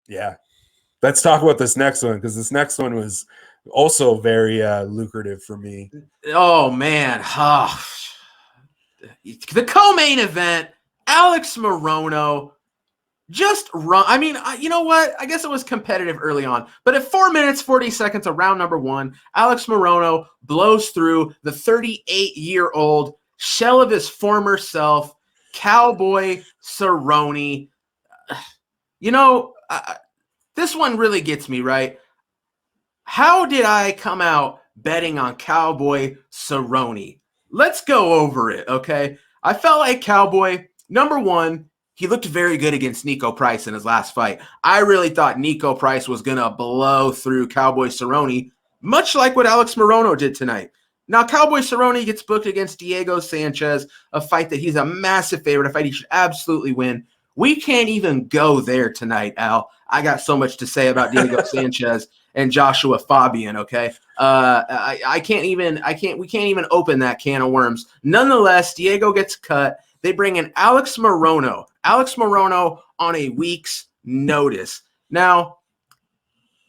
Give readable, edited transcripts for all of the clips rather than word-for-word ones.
Yeah. Let's talk about this next one, because this next one was also very lucrative for me. Oh, man. The co-main event, Alex Morono just run. I mean, you know what? I guess it was competitive early on. But at 4 minutes, 40 seconds of round number one, Alex Morono blows through the 38-year-old shell of his former self, Cowboy Cerrone. You know, this one really gets me, right? How did I come out betting on Cowboy Cerrone? Let's go over it, okay? I felt like Cowboy, number one, he looked very good against Nico Price in his last fight. I really thought Nico Price was going to blow through Cowboy Cerrone, much like what Alex Morono did tonight. Now, Cowboy Cerrone gets booked against Diego Sanchez, a fight that he's a massive favorite, a fight he should absolutely win. We can't even go there tonight, Al. I got so much to say about Diego Sanchez and Joshua Fabian. Okay, we can't even open that can of worms. Nonetheless, Diego gets cut. They bring in Alex Morono on a week's notice. Now,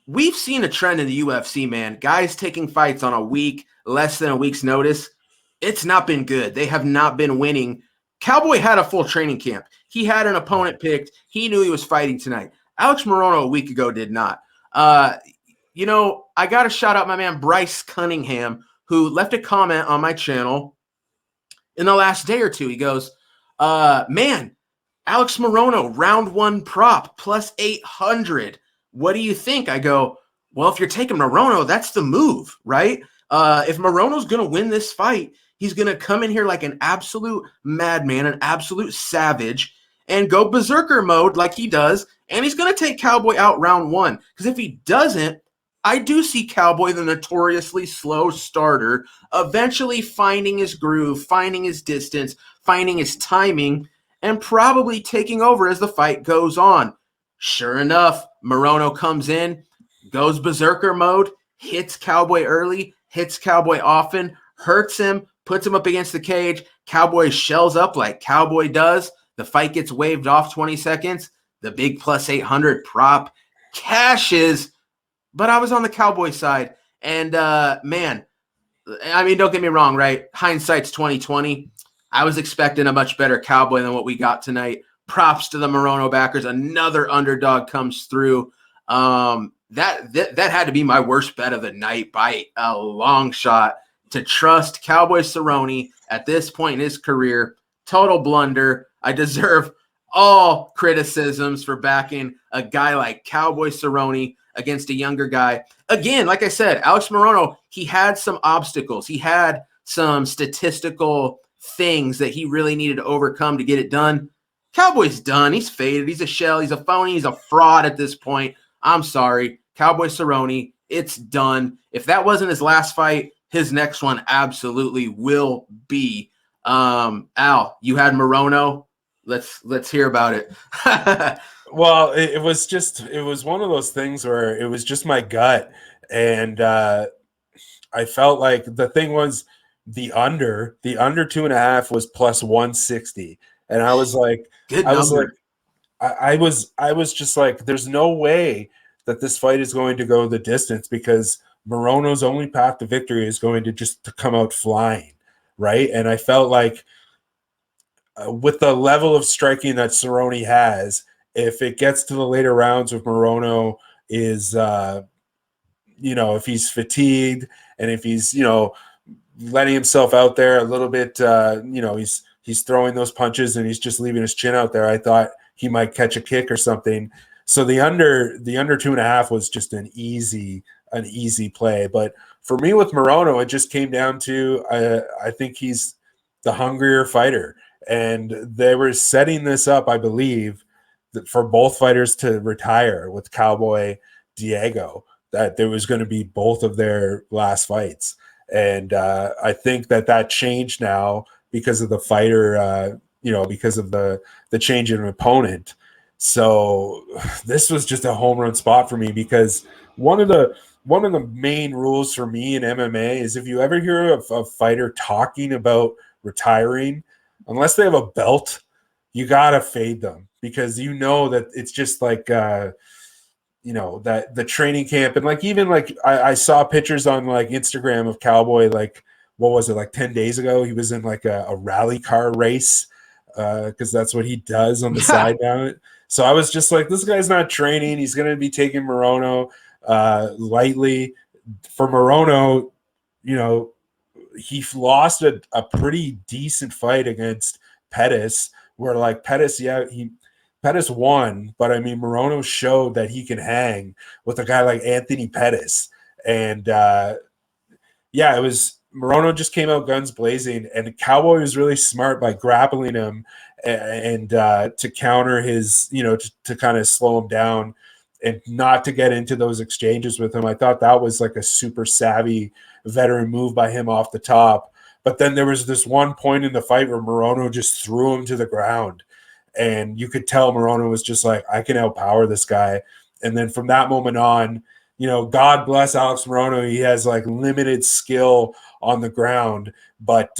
we've seen a trend in the UFC, man. Guys taking fights on a week, less than a week's notice. It's not been good. They have not been winning. Cowboy had a full training camp. He had an opponent picked. He knew he was fighting tonight. Alex Morono a week ago did not. You know, I got to shout out my man Bryce Cunningham, who left a comment on my channel in the last day or two. He goes, man, Alex Morono, round one prop, plus 800. What do you think? I go, well, if you're taking Morono, that's the move, right? If Morono's going to win this fight, he's going to come in here like an absolute madman, an absolute savage, and go berserker mode like he does, and he's going to take Cowboy out round one. Because if he doesn't, I do see Cowboy, the notoriously slow starter, eventually finding his groove, finding his distance, finding his timing, and probably taking over as the fight goes on. Sure enough, Morono comes in, goes berserker mode, hits Cowboy early, hits Cowboy often, hurts him, puts him up against the cage. Cowboy shells up like Cowboy does. The fight gets waved off 20 seconds. The big plus 800 prop cashes. But I was on the Cowboy side. And, man, I mean, don't get me wrong, right? Hindsight's 2020. I was expecting a much better Cowboy than what we got tonight. Props to the Morono backers. Another underdog comes through. That had to be my worst bet of the night by a long shot. To trust Cowboy Cerrone at this point in his career, total blunder. I deserve all criticisms for backing a guy like Cowboy Cerrone against a younger guy. Again, like I said, Alex Morono, he had some obstacles. He had some statistical things that he really needed to overcome to get it done. Cowboy's done. He's faded. He's a shell. He's a phony. He's a fraud at this point. I'm sorry. Cowboy Cerrone, it's done. If that wasn't his last fight, his next one absolutely will be. Al, you had Morono. Let's hear about it. Well, it was one of those things where it was just my gut, and I felt like the thing was the under 2.5 was plus 160, and I was like, I was just like, there's no way that this fight is going to go the distance, because Morono's only path to victory is going to just to come out flying, right? And I felt like with the level of striking that Cerrone has, if it gets to the later rounds, if Morono is, if he's fatigued and if he's, letting himself out there a little bit, he's throwing those punches and he's just leaving his chin out there, I thought he might catch a kick or something. So the under 2.5 was just an easy play. But for me with Morono, it just came down to I think he's the hungrier fighter, and they were setting this up, I believe, for both fighters to retire with Cowboy Diego, that there was going to be both of their last fights. And I think that changed now because of the fighter, because of the change in opponent. So this was just a home run spot for me, because one of the main rules for me in MMA is if you ever hear of a fighter talking about retiring, unless they have a belt, you got to fade them, because you know that it's just like that the training camp, and like even like I saw pictures on like Instagram of Cowboy, like what was it, like 10 days ago, he was in like a rally car race, because that's what he does on the side now. So I was just like, this guy's not training, he's going to be taking Morono lightly. For Morono, he lost a pretty decent fight against Pettis, where like Pettis, Pettis won, but I mean Morono showed that he can hang with a guy like Anthony Pettis, and it was Morono just came out guns blazing, and Cowboy was really smart by grappling him and to counter his, to kind of slow him down and not to get into those exchanges with him. I thought that was like a super savvy veteran move by him off the top. But then there was this one point in the fight where Morono just threw him to the ground, and you could tell Morono was just like, I can outpower this guy. And then from that moment on, God bless Alex Morono. He has like limited skill on the ground, but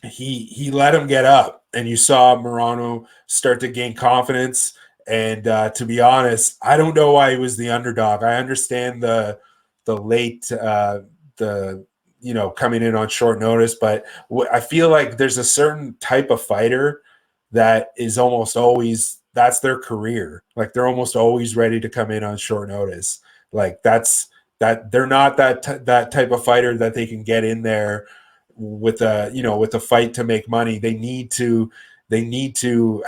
he let him get up, and you saw Morono start to gain confidence. And to be honest, I don't know why he was the underdog. I understand the late coming in on short notice, but I feel like there's a certain type of fighter that is almost always, that's their career. Like they're almost always ready to come in on short notice. Like that they're not that type of fighter that they can get in there with a fight to make money. They need to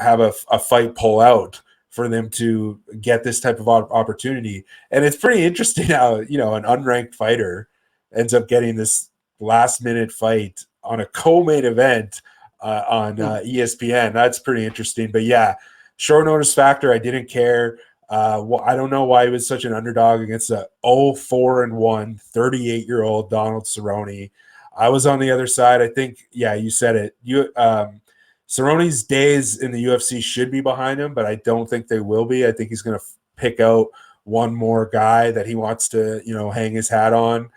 have a fight pull out for them to get this type of opportunity. And it's pretty interesting how, an unranked fighter ends up getting this last minute fight on a co-main event on ESPN. That's pretty interesting. But yeah, short notice factor, I didn't care. I don't know why he was such an underdog against a 0-4-1 38-year-old Donald Cerrone. I was on the other side. I think, you said it. Cerrone's days in the UFC should be behind him, but I don't think they will be. I think he's going to pick out one more guy that he wants to, hang his hat on.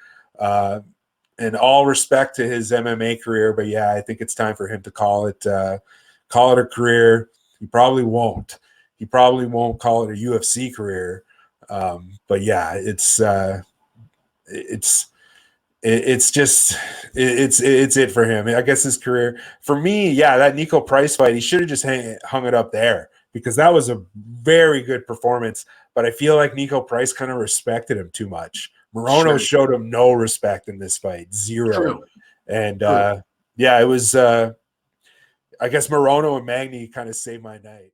And all respect to his MMA career, but I think it's time for him to call it a career. He probably won't. He probably won't call it a UFC career. But it's it for him. I guess his career, for me, that Nico Price fight, he should have just hung it up there, because that was a very good performance. But I feel like Nico Price kind of respected him too much. Morono showed him no respect in this fight, zero. True. And it was I guess Morono and Magny kind of saved my night.